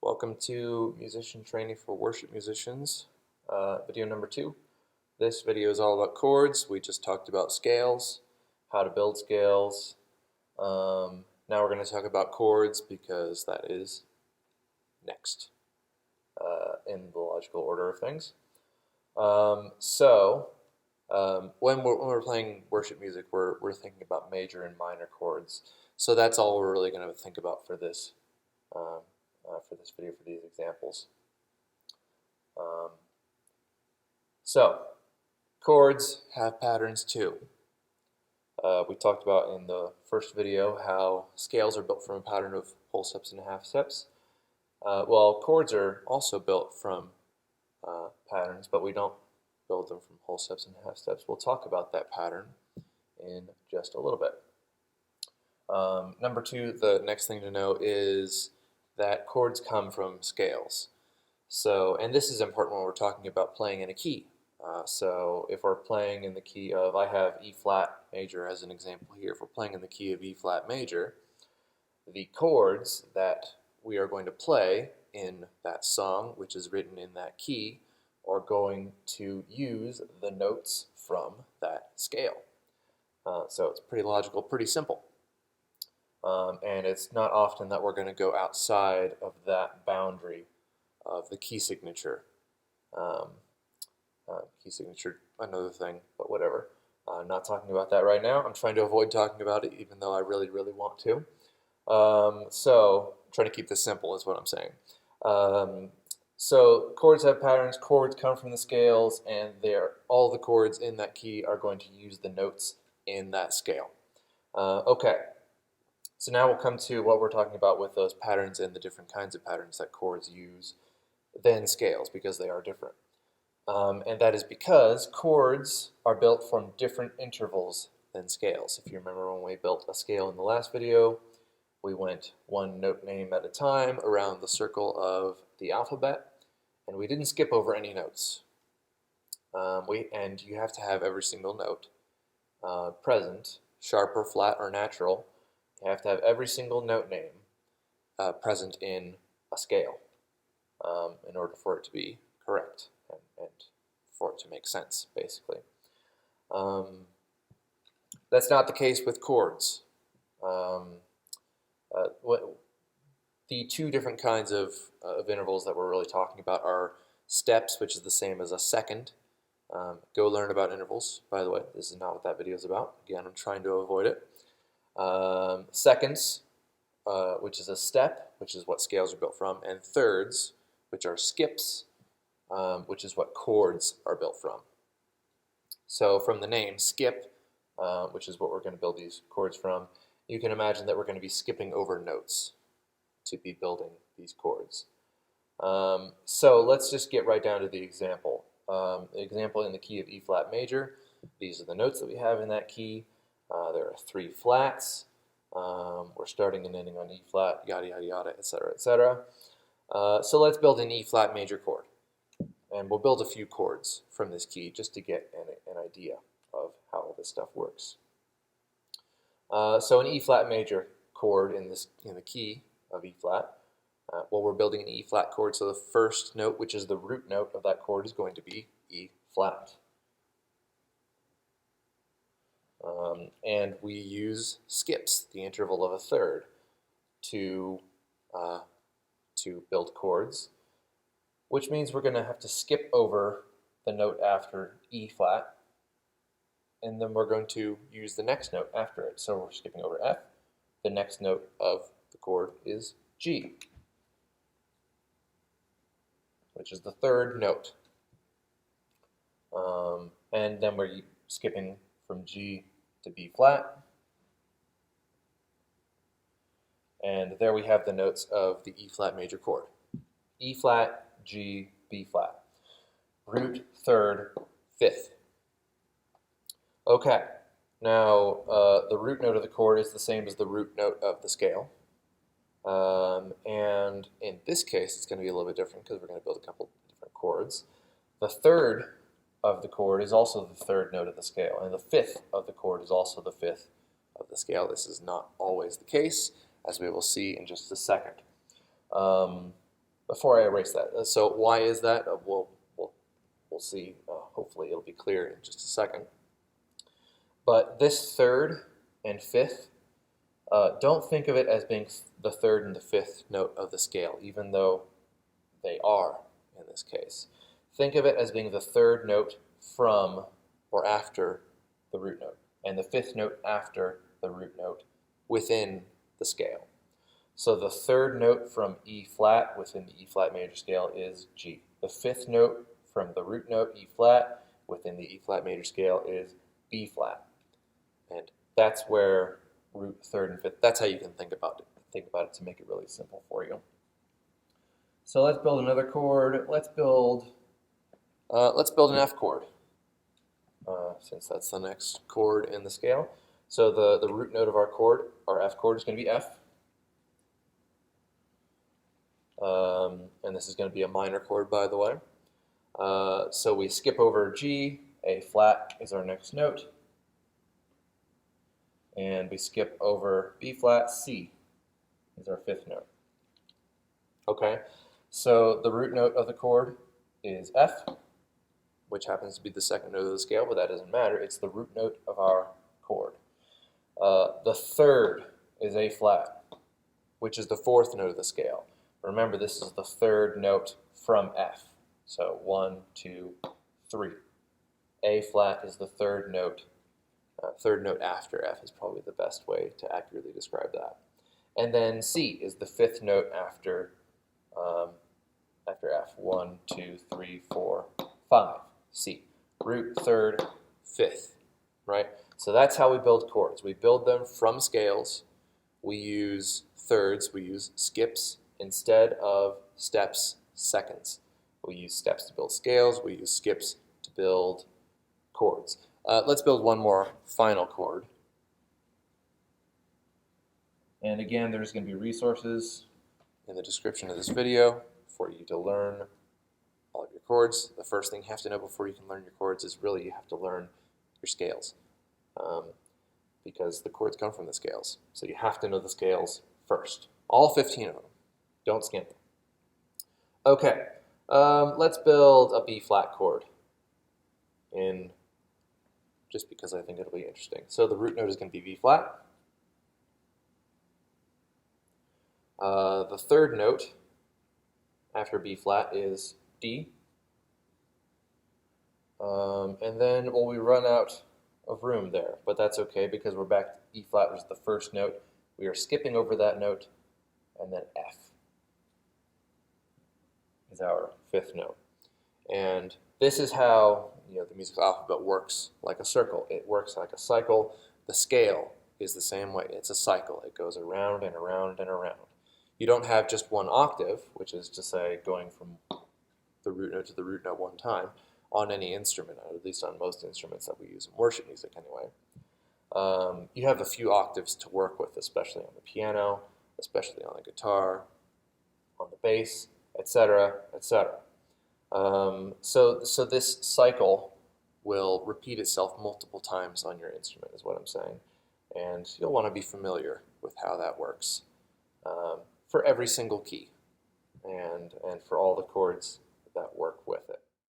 Welcome to Musician Training for Worship Musicians, video number 2. This video is all about chords. We just talked about scales, how to build scales. Now we're going to talk about chords because that is next in the logical order of things. When we're playing worship music, we're thinking about major and minor chords. So that's all we're really going to think about for this video, for these examples. Chords have patterns too. We talked about in the first video how scales are built from a pattern of whole steps and half steps. Well, chords are also built from patterns, but we don't build them from whole steps and half steps. We'll talk about that pattern in just a little bit. Number 2, the next thing to know is that chords come from scales. And this is important when we're talking about playing in a key. So if we're playing in the key of, I have E flat major as an example here. If we're playing in the key of E flat major, the chords that we are going to play in that song, which is written in that key, are going to use the notes from that scale. So it's pretty logical, pretty simple. And it's not often that we're going to go outside of that boundary of the key signature. Key signature, another thing, but whatever. I'm not talking about that right now. I'm trying to avoid talking about it, even though I really, really want to. So I'm trying to keep this simple is what I'm saying. So chords have patterns, chords come from the scales, and all the chords in that key are going to use the notes in that scale. Okay, so now we'll come to what we're talking about with those patterns and the different kinds of patterns that chords use than scales, because they are different. And that is because chords are built from different intervals than scales. If you remember when we built a scale in the last video, we went one note name at a time around the circle of the alphabet, and we didn't skip over any notes. And you have to have every single note present, sharp or flat or natural. You have to have every single note name present in a scale in order for it to be correct and for it to make sense, basically. That's not the case with chords. The two different kinds of intervals that we're really talking about are steps, which is the same as a second. Go learn about intervals, by the way. This is not what that video is about. Again, I'm trying to avoid it. Seconds, which is a step, which is what scales are built from, and thirds, which are skips, which is what chords are built from. So from the name skip, which is what we're going to build these chords from, you can imagine that we're going to be skipping over notes to be building these chords. So let's just get right down to the example. The example in the key of E flat major, these are the notes that we have in that key. There are 3 flats. We're starting and ending on E flat, yada, yada, yada, etc., etc. So let's build an E flat major chord. And we'll build a few chords from this key just to get an idea of how all this stuff works. So an E flat major chord in the key of E flat. Well, we're building an E flat chord, so the first note, which is the root note of that chord, is going to be E flat. And we use skips, the interval of a third, to build chords, which means we're going to have to skip over the note after E flat, and then we're going to use the next note after it. So we're skipping over F. The next note of the chord is G, which is the third note. And then we're skipping from G to B flat. And there we have the notes of the E flat major chord. E flat, G, B flat. Root, third, fifth. Okay, now the root note of the chord is the same as the root note of the scale. And in this case, it's going to be a little bit different because we're going to build a couple different chords. The third of the chord is also the third note of the scale, and the fifth of the chord is also the fifth of the scale. This is not always the case, as we will see in just a second. before I erase that. So why is that? We'll see. Hopefully it'll be clear in just a second. But this third and fifth, don't think of it as being the third and the fifth note of the scale, even though they are in this case. Think of it as being the third note from or after the root note, and the fifth note after the root note within the scale. So the third note from E flat within the E flat major scale is G. The fifth note from the root note E flat within the E flat major scale is B flat. And that's where root, third, and fifth, that's how you can think about it. Think about it to make it really simple for you. So let's build another chord. Let's build an F chord, since that's the next chord in the scale. So the root note of our chord, our F chord, is going to be F. And this is going to be a minor chord, by the way. So we skip over G, A flat is our next note. And we skip over B flat, C is our fifth note. Okay, so the root note of the chord is F, which happens to be the second note of the scale, but that doesn't matter. It's the root note of our chord. The third is A flat, which is the fourth note of the scale. Remember, this is the third note from F. So 1, 2, 3. A flat is the third note. Third note after F is probably the best way to accurately describe that. And then C is the fifth note after F. 1, 2, 3, 4, 5. C. Root, third, fifth. Right? So that's how we build chords. We build them from scales. We use thirds. We use skips instead of steps, seconds. We use steps to build scales. We use skips to build chords. Let's build one more final chord. And again, there's going to be resources in the description of this video for you to learn all of your chords. The first thing you have to know before you can learn your chords is really you have to learn your scales, because the chords come from the scales. So you have to know the scales first. All 15 of them. Don't skimp them. Okay, let's build a B flat chord just because I think it'll be interesting. So the root note is going to be B flat. The third note after B flat is D. And then we run out of room there, but that's okay because we're back to E flat, which is the first note. We are skipping over that note, and then F is our fifth note. And this is how the musical alphabet works like a circle. It works like a cycle. The scale is the same way. It's a cycle. It goes around and around and around. You don't have just one octave, which is to say going from the root note to the root note one time on any instrument, at least on most instruments that we use in worship music anyway. You have a few octaves to work with, especially on the piano, especially on the guitar, on the bass, etc., etc. So this cycle will repeat itself multiple times on your instrument, is what I'm saying. And you'll want to be familiar with how that works for every single key and for all the chords that work with it.